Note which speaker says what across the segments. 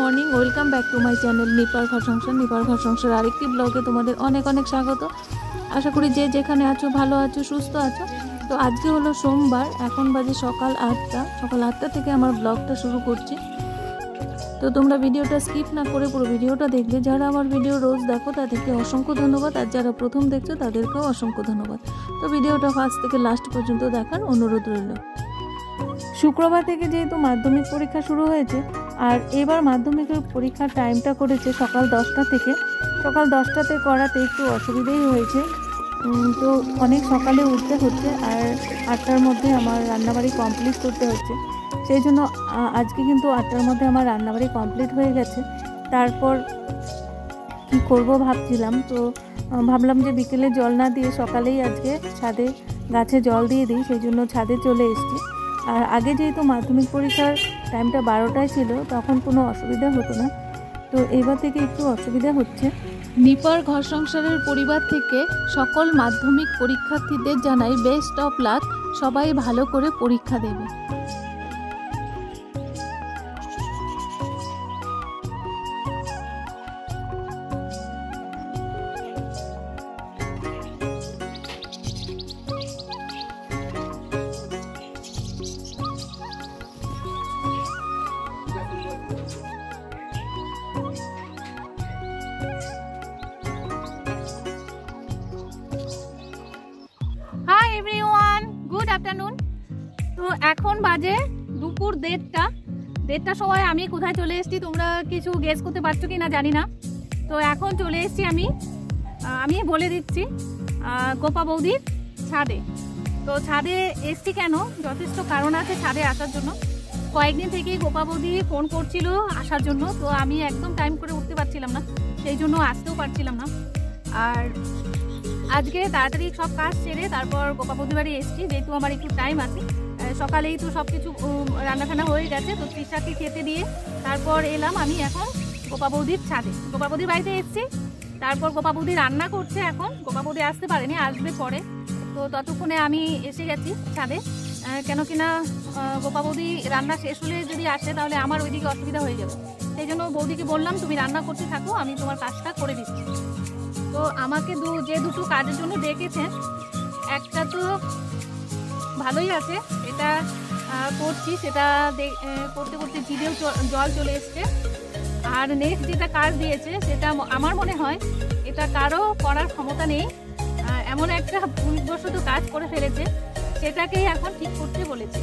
Speaker 1: Morning, welcome back to my channel নিপার ঘর সংসার। নিপার ঘর সংসার আরেকটি ব্লগে তোমাদের অনেক অনেক স্বাগত। আশা করি যে যেখানে আছো ভালো আছো, সুস্থ আছো। তো আজকে হলো সোমবার, এখন বাজে সকাল 8টা। সকাল 8টা থেকে আমার ব্লগটা শুরু করছি। তো তোমরা ভিডিওটা স্কিপ না করে পুরো ভিডিওটা দেখবে। যারা আমার ভিডিও রোজ দেখো তাদেরকে অসংখ্য ধন্যবাদ, আর যারা প্রথম দেখছো তাদেরকেও অসংখ্য ধন্যবাদ। তো ভিডিওটা ফার্স্ট থেকে লাস্ট পর্যন্ত দেখার অনুরোধ রইল। শুক্রবার থেকে যেহেতু মাধ্যমিক পরীক্ষা শুরু হয়েছে, আর এবার মাধ্যমিকের পরীক্ষার টাইমটা করেছে সকাল 10টা থেকে। সকাল 10টাতে করাতে একটু অসুবিধেই হয়েছে, তো অনেক সকালে উঠতে হচ্ছে, আর 8টার মধ্যে আমার রান্নাবাড়ি কমপ্লিট করতে হচ্ছে। সেই জন্য আজকে কিন্তু 8টার মধ্যে আমার রান্নাবাড়ি কমপ্লিট হয়ে গেছে। তারপর কি করব ভাবছিলাম, তো ভাবলাম যে বিকেলে জল না দিয়ে সকালেই আজকে ছাদে গাছে জল দিয়ে দিই, সেই জন্য ছাদে চলে এসেছি। আর আগে যেহেতু মাধ্যমিক পরীক্ষার টাইমটা 12টায় ছিল, তখন কোনো অসুবিধা হতো না, তো এবার থেকে একটু অসুবিধা হচ্ছে। নিপার ঘর সংসারের পরিবার থেকে সকল মাধ্যমিক পরীক্ষার্থীদের জানাই বেস্ট অফ লাক, সবাই ভালো করে পরীক্ষা দেবে। Hi everyone, good afternoon. তো এখন বাজে দুপুর 1:30টার সময় আমি কোথায় চলে এসেছি তোমরা কিছু গেস করতে পারছো কি না জানি না। তো এখন চলে এসেছি আমি বলে দিচ্ছি গোপা বৌদির ছাদে। তো ছাদে এসছি কেন, যথেষ্ট কারণ আছে ছাদে আসার জন্য। কয়েকদিন থেকেই গোপা বৌদি ফোন করছিল আসার জন্য, তো আমি একদম টাইম করে উঠতে পারছিলাম না, সেই জন্য আসতেও পারছিলাম না। আর আজকে তাড়াতাড়ি সব কাজ সেরে তারপর গোপা বৌদি বাড়ি এসেছি, যেহেতু আমার একটু টাইম আছে। সকালেই তো সব কিছু রান্নাখানা হয়ে গেছে, তো তৃষাকে খেতে দিয়ে তারপর এলাম আমি এখন গোপা বৌদির ছাদে। গোপা বৌদির বাড়িতে এসেছি, তারপর গোপা বৌদি রান্না করছে। এখন গোপা বৌদি আসতে পারেনি, আসবে পরে। তো ততক্ষণে আমি এসে গেছি ছাদে, কেন কিনা গোপা বৌদি রান্না শেষ হলে যদি আসে তাহলে আমার ওইদিকে অসুবিধা হয়ে যাবে। সেই জন্য বৌদিকে বললাম তুমি রান্না করতে থাকো, আমি তোমার কাজটা করে দিচ্ছি। তো আমাকে যে দুটো কাজের জন্য ডেকেছেন, একটা তো ভালোই আছে, এটা করছি, সেটা করতে করতে জিভেও জল চলে এসছে। আর নেক্সট যেটা কাজ দিয়েছে সেটা আমার মনে হয় এটা কারো করার ক্ষমতা নেই, এমন একটা ভুলবশত কাজ করে ফেলেছে, সেটাকেই এখন ঠিক করতে বলেছে।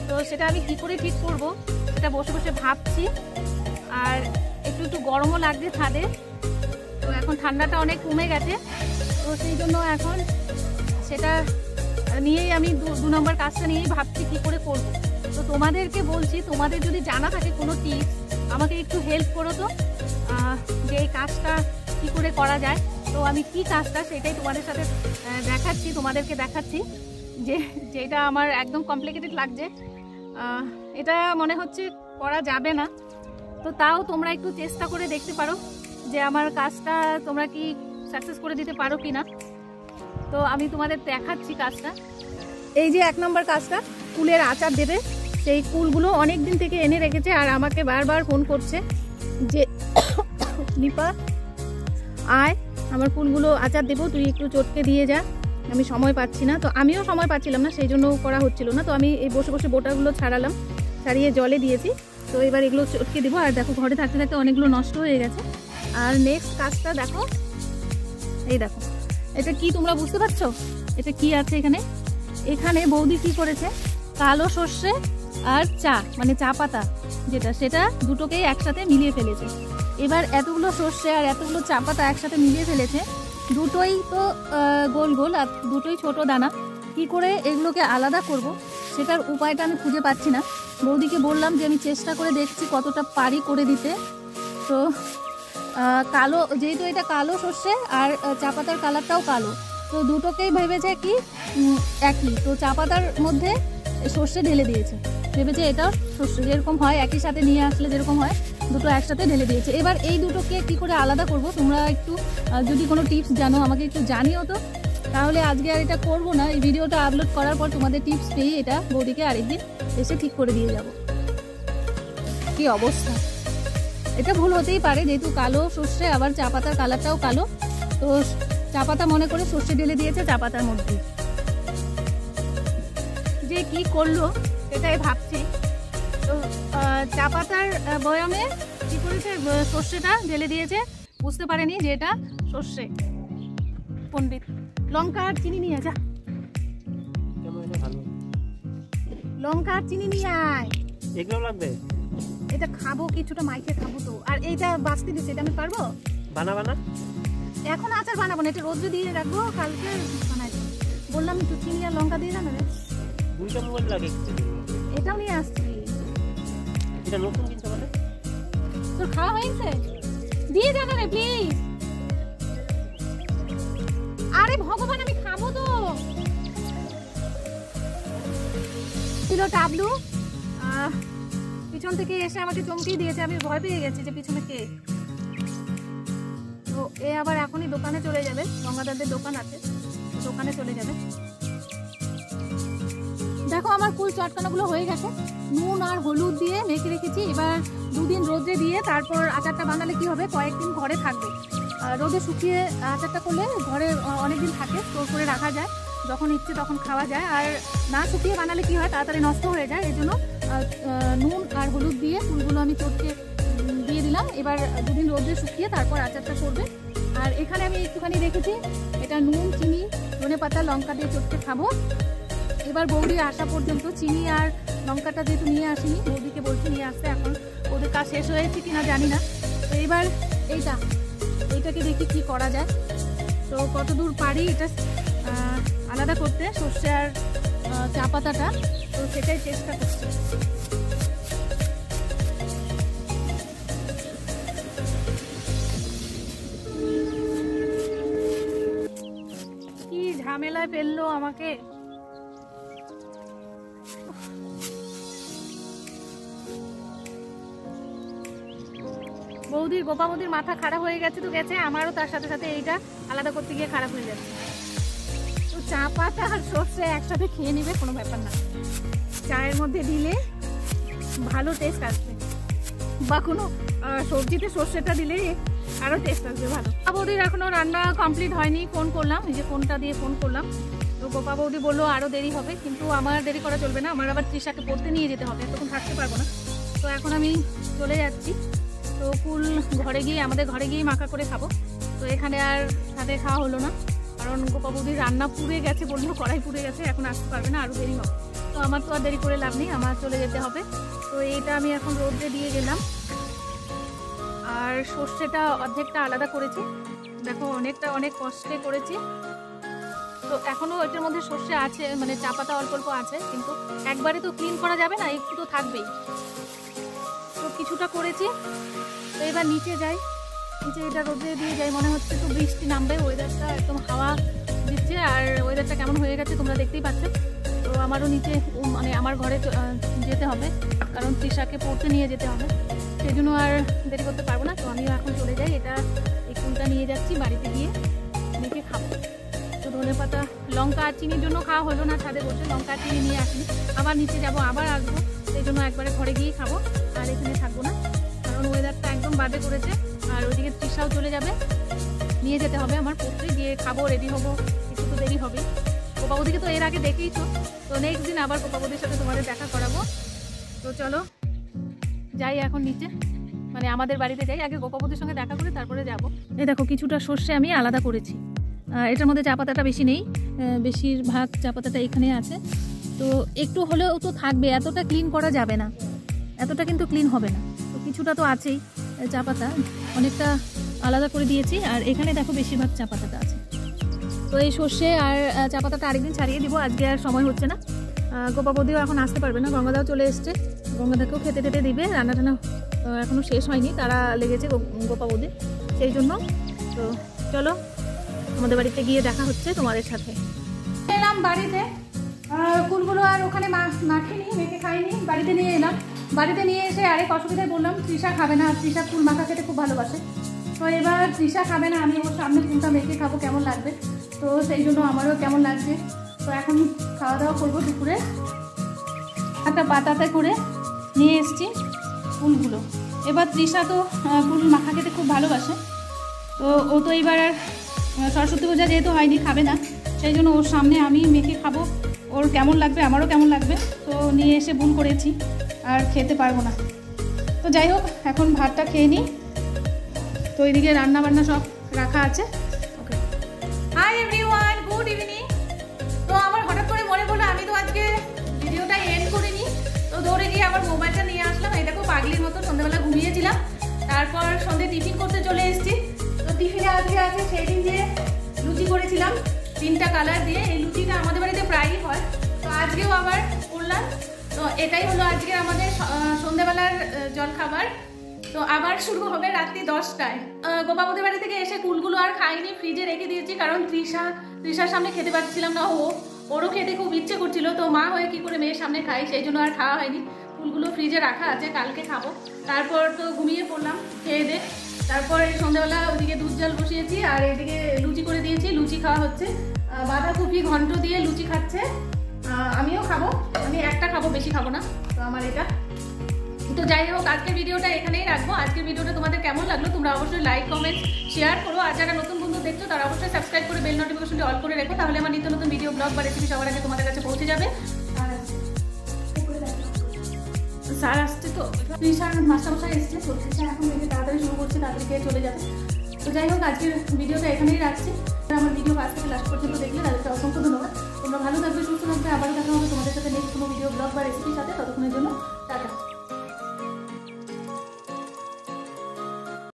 Speaker 1: তো সেটা আমি কি করে ঠিক করব সেটা বসে বসে ভাবছি। আর একটু গরমও লাগছে ছাদে, তো এখন ঠান্ডাটা অনেক কমে গেছে, তো সেই জন্য এখন সেটা নিয়েই আমি 2 নম্বর কাজটা নিয়েই ভাবছি কী করে করব। তো তোমাদেরকে বলছি, তোমাদের যদি জানা থাকে কোনো টিপস আমাকে একটু হেল্প করো তো, যে এই কাজটা কী করে করা যায়। তো আমি কি কাজটা সেটাই তোমাদের সাথে তোমাদেরকে দেখাচ্ছি, যেটা আমার একদম কমপ্লিকেটেড লাগছে। এটা মনে হচ্ছে করা যাবে না, তো তাও তোমরা একটু চেষ্টা করে দেখতে পারো যে আমার কাজটা তোমরা কি সাকসেস করে দিতে পারো কি না। তো আমি তোমাদের দেখাচ্ছি কাজটা। এই যে 1 নম্বর কাজটা, কুলের আচার দেবে। সেই কুলগুলো অনেক দিন থেকে এনে রেখেছে, আর আমাকে বারবার ফোন করছে যে নিপা আয়, আমার কুলগুলো আচার দেবো, তুই একটু চটকে দিয়ে যা, আমি সময় পাচ্ছি না। তো আমিও সময় পাচ্ছিলাম না, সেই জন্য করা হচ্ছিল না। তো আমি এই বসে বসে বোটাগুলো ছাড়িয়ে জলে দিয়েছি। তো এবার এগুলো চটকে দেবো। আর দেখো ঘরে থাকতে থাকতে অনেকগুলো নষ্ট হয়ে গেছে। আর নেক্সট কাজটা দেখো, এই দেখো এটা কি তোমরা বুঝতে পারছো এটা কি আছে এখানে বৌদি কি করেছে, কালো সর্ষে আর মানে চা পাতা সেটা দুটোকেই একসাথে মিলিয়ে ফেলেছে। এবার এতগুলো সর্ষে আর এতগুলো চা পাতা একসাথে মিলিয়ে ফেলেছে, দুটোই তো গোল গোল আর দুটোই ছোট দানা। কি করে এগুলোকে আলাদা করব সেটার উপায়টা আমি খুঁজে পাচ্ছি না। বৌদিকে বললাম যে আমি চেষ্টা করে দেখছি কতটা পারি করে দিতে। তো কালো, যেহেতু এটা কালো সর্ষে আর চা পাতার কালারটাও কালো, তো দুটোকেই ভেবেছে কি একই। তো চা পাতার মধ্যে সর্ষে ঢেলে দিয়েছে, ভেবেছে এটাও সর্ষে যেরকম হয় একই সাথে নিয়ে আসলে যেরকম হয়, দুটো একসাথে ঢেলে দিয়েছে। এবার এই দুটোকে কি করে আলাদা করব তোমরা একটু যদি কোনো টিপস জানো আমাকে একটু জানিও তো। তাহলে আজকে আর এটা করবো না, এই ভিডিওটা আপলোড করার পর তোমাদের টিপস পেয়ে এটা বৌদিকে আরেকদিন এসে ঠিক করে দিয়ে যাব। কি অবস্থা, এটা ভুল হতেই পারে, যেহেতু কালো সর্ষে, আবার চা পাতার কালারটাও কালো, তো চা পাতা মনে করে সর্ষে ঢেলে দিয়েছে চা পাতার মধ্যে। যে কি করলো সেটাই ভাবছি। তো চা পাতার বয়ামে কি করেছে, সর্ষেটা ঢেলে দিয়েছে, বুঝতে পারেনি যে এটা সর্ষে। পণ্ডিত লঙ্কা আর চিনি নিয়ে যা, লঙ্কা আর চিনি নিয়ে আয়,
Speaker 2: এগুলো লাগবে।
Speaker 1: এটা খাবো, কিছুটা মাইকে খাবো তো। আর এইটা বাঁচতে দিচ্ছে, এটা আমি পারবো?
Speaker 2: বানা
Speaker 1: এখন আচার বানাবো না, এটা রোদ্রে দিয়ে রাখবো, কালকে বানাই দেবো। বললাম একটু চিনি আর লঙ্কা দিয়ে জানা রে।
Speaker 2: দুইটা মোবাইল লাগে,
Speaker 1: এটাও নিয়ে আসছি।
Speaker 2: এটা নতুন কিনতে বলে,
Speaker 1: তোর খাওয়া হয়েছে? দিয়ে জানা রে প্লিজ। আরে ভগবান, আমি খাবো তো। ছিল টাবলু, পিছন থেকে এসে আমাকে চমকিয়ে দিয়েছে, আমি ভয় পেয়ে গেছি যে পিছনে কে। তো এ আবার এখনই দোকানে চলে যাবে, গঙ্গাদারদের দোকান আছে, দোকানে চলে যাবে। দেখো আমার কুল চটকানোগুলো হয়ে গেছে, নুন আর হলুদ দিয়ে মেখে রেখেছি। এবার 2 দিন রোদে দিয়ে তারপর আচারটা বানালে কি হবে, কয়েকদিন ঘরে থাকবে। রোদে শুকিয়ে আচারটা করলে ঘরে অনেকদিন থাকে, স্টোর করে রাখা যায়, যখন ইচ্ছে তখন খাওয়া যায়। আর না শুকিয়ে বানালে কি হয়, তাড়াতাড়ি নষ্ট হয়ে যায়। এই জন্য নুন আর হলুদ দিয়ে ফুলগুলো আমি চটকে দিয়ে দিলাম। এবার 2 দিন রোদে শুকিয়ে তারপর আচারটা করবে। আর এখানে আমি একটুখানি রেখেছি, এটা নুন, চিনি, ধনেপাতা, লঙ্কা দিয়ে চটকে খাবো। এবার বৌদি আসা পর্যন্ত চিনি আর লঙ্কাটা যেহেতু নিয়ে আসিনি, বৌদিকে বলছি নিয়ে আসতে, এখন ওদের কাজ শেষ হয়েছে কিনা জানি না। তো এবার এইটাকে দেখি কি করা যায়, তো কতদূর পারি এটা আলাদা করতে, সর্ষে আর চা পাতাটা, তো সেটাই চেষ্টা করছি। কি ঝামেলায় ফেললো আমাকে। বৌদির, গোপা বৌদির মাথা খারাপ হয়ে গেছে তো গেছে, আমারও তার সাথে সাথে এইটা আলাদা করতে গিয়ে খারাপ হয়ে যাচ্ছে। তো চা পাতা আর সর্ষে একসাথে খেয়ে নিবে, কোনো ব্যাপার না, চায়ের মধ্যে দিলে ভালো টেস্ট আসবে, বা কোনো সবজিতে সর্ষেটা দিলে আরো টেস্ট আসবে ভালো। গোপা বৌদির এখনো রান্না কমপ্লিট হয়নি, ফোন করলাম, এই যে ফোনটা দিয়ে ফোন করলাম, তো গোপা বৌদি বললো আরো দেরি হবে, কিন্তু আমার দেরি করা চলবে না, আমার আবার তৃষাকে পড়তে নিয়ে যেতে হবে, তখন থাকতে পারবো না। তো এখন আমি চলে যাচ্ছি। তো কুল ঘরে গিয়ে, আমাদের ঘরে গিয়ে মাখা করে খাবো। তো এখানে আর সাথে খাওয়া হলো না, কারণ গোপা বৌদির রান্না পুড়ে গেছে, বললো কড়াই পুড়ে গেছে, এখন আসতে পারবে না, আরও দেরি হবে। তো আমার তো আর দেরি করে লাভ নেই, আমার চলে যেতে হবে। তো এইটা আমি এখন রোদে দিয়ে গেলাম। আর সর্ষেটা অর্ধেকটা আলাদা করেছি, দেখো অনেক কষ্টে করেছি। তো এখনও এটার মধ্যে সর্ষে আছে, মানে চা পাতা অল্প অল্প আছে, কিন্তু একবারে তো ক্লিন করা যাবে না, একটু তো থাকবেই। তো কিছুটা করেছি। তো এবার নিচে যাই, নিচে এটা রোদে দিয়ে যাই, মনে হচ্ছে তো বৃষ্টি নামবে, ওয়েদারটা একদম হাওয়া দিচ্ছে, আর ওয়েদারটা কেমন হয়ে গেছে তোমরা দেখতেই পাচ্ছ। তো আমারও নিচে, মানে আমার ঘরে যেতে হবে, কারণ তৃষাকে পড়তে নিয়ে যেতে হবে, সেই জন্য আর দেরি করতে পারবো না। তো আমিও এখন চলে যাই, এই ফুলটা নিয়ে যাচ্ছি, বাড়িতে গিয়ে মেখে খাবো। তো ধনেপাতা, লঙ্কা আর চিনির জন্য খাওয়া হলো না, ছাদে বসে লঙ্কা আর চিনি নিয়ে আসিনি, আবার নিচে যাব, আবার আসবো, সেই জন্য একবারে ঘরে গিয়েই খাবো, আর এখানে থাকবো না, কারণ ওয়েদারটা একদম বাজে করেছে। আর ওইদিকে তৃষাও চলে যাবে, নিয়ে যেতে হবে আমার পড়তে, গিয়ে খাবো, রেডি হবো, একটু তো দেরি হবে। গোপা বৌদিকে তো এর আগে দেখেইছো, তো নেক্সট দিন আবার গোপা বৌদির সাথে তোমাদের দেখা করাবো। তো চলো যাই এখন নিচে, মানে আমাদের বাড়িতে যাই, আগে গোপা বৌদির সঙ্গে দেখা করে তারপরে যাব। এই দেখো কিছুটা সর্ষে আমি আলাদা করেছি, এটার মধ্যে চা পাতাটা বেশি নেই, বেশিরভাগ চা পাতাটা এখানে আছে। তো একটু হলেও তো থাকবে, এতটা ক্লিন করা যাবে না, এতটা কিন্তু ক্লিন হবে না। তো কিছুটা তো আছেই চা পাতা, অনেকটা আলাদা করে দিয়েছি। আর এখানে দেখো বেশিরভাগ চা পাতাটা আছে। তো এই সর্ষে আর চা পাতাটা আরেকদিন ছাড়িয়ে দিব, আজকে আর সময় হচ্ছে না। গোপা বৌদিও এখন আসতে পারবে না, গঙ্গাদাও চলে এসছে, গঙ্গাদাকেও খেতে টেতে দিবে, রান্না টান্না এখনও শেষ হয়নি, তারা লেগেছে গোপা বৌদি, সেই জন্য। তো চলো আমাদের বাড়িতে গিয়ে দেখা হচ্ছে তোমাদের সাথে। এলাম বাড়িতে, কুলগুলো আর ওখানে মাখিনি, মেখে খাইনি, বাড়িতে নিয়ে এলাম। বাড়িতে নিয়ে এসে আরেক অসুবিধায় বললাম, তৃষা খাবে না, তৃষা কুল মাখা খেতে খুব ভালোবাসে। তো এবার তৃষা খাবে না, আমি ওর সামনে কুলটা মেখে খাবো, কেমন লাগবে, তো সেই জন্য আমারও কেমন লাগছে। তো এখন খাওয়া দাওয়া করবো দুপুরে। একটা পাতাতে করে নিয়ে এসছি ফুলগুলো, এবার তৃষা তো কুল মাখা খেতে খুব ভালোবাসে, তো ও তো এবার আর সরস্বতী পূজা যেহেতু হয়নি খাবে না, সেই জন্য ওর সামনে আমি মেখে খাবো, ওর কেমন লাগবে আমারও কেমন লাগবে, তো নিয়ে এসে ভুল করেছি আর খেতে পারবো না। তো যাই হোক এখন ভাতটা খেয়ে নিই। তো এইদিকে রান্না বান্না সব রাখা আছে। ওকে, হাই এভরিওয়ান, গুড ইভিনিং। তো আমার হঠাৎ করে মনে পড়লো আমি তো আজকে ভিডিওটা এন্ড করিনি, তো দৌড়ে গিয়ে আমার মোবাইলটা নিয়ে আসলাম। এই দেখো পাগলির মতো সন্ধ্যাবেলা ঘুমিয়েছিলাম, তারপর সন্ধ্যে টিফিন করতে চলে এসেছি। তো টিফিনে আজকে আছে সেই দিন যে লুচি করেছিলাম 3টা কালার দিয়ে, এই লুচিটা আমাদের বাড়িতে প্রায়ই হয়, তো আজকেও আবার করলাম। তো এটাই হলো আজকে আমাদের সন্ধ্যাবেলার জলখাবার। তো আবার শুরু হবে রাত্রি 10টায়। গোপাবতীর বাড়ি থেকে এসে কুলগুলো আর খাইনি, ফ্রিজে রেখে দিয়েছি, কারণ তৃষার সামনে খেতে পারছিলাম না, ওরও খেতে খুব ইচ্ছে করছিল, তো মা হয়ে কি করে মেয়ের সামনে খাই, সেই জন্য আর খাওয়া হয়নি। ফুলগুলো ফ্রিজে রাখা আছে, কালকে খাবো। তারপর তো ঘুমিয়ে পড়লাম খেয়ে দে। তারপর এই সন্ধ্যাবেলা ওইদিকে দুধ জল বসিয়েছি আর এইদিকে লুচি করে দিয়েছি, লুচি খাওয়া হচ্ছে। বাঁধাকপি ঘন্ট দিয়ে লুচি খাচ্ছে, আমিও খাবো, আমি একটা খাবো, বেশি খাবো না, তো আমার এটা। তো যাই হোক আজকের ভিডিওটা এখানেই রাখবো। আজকের ভিডিওটা তোমাদের কেমন লাগলো তোমরা অবশ্যই লাইক কমেন্ট শেয়ার করো, আর যারা নতুন বন্ধু দেখছো তারা অবশ্যই সাবস্ক্রাইব করে বেল নোটিফিকেশনটি অল করে রেখো, তাহলে আমার নিত্য নতুন ভিডিও ব্লগ বা রেসিপি সবার আগে তোমাদের কাছে পৌঁছে যাবে। স্যার আসছে, তো তৃষার মাস্টারমশাই এসছে, তো তৃষা এখন তাড়াতাড়ি শুরু করছে, তাড়াতাড়ি খেয়ে চলে যাবে। তো যাই হোক আজকের ভিডিওটা এখানেই রাখছি। আমার ভিডিও ফার্স্ট থেকে লাস্ট পর্যন্ত দেখলে তাদেরকে অসংখ্য ধন্যবাদ। তোমরা ভালো থাকবে, সুস্থ থাকবে, আবারও দেখা হবে তোমাদের সাথে নেক্সট কোনো ভিডিও ব্লগ বা রেসিপির সাথে। ততক্ষণের জন্য টাটা।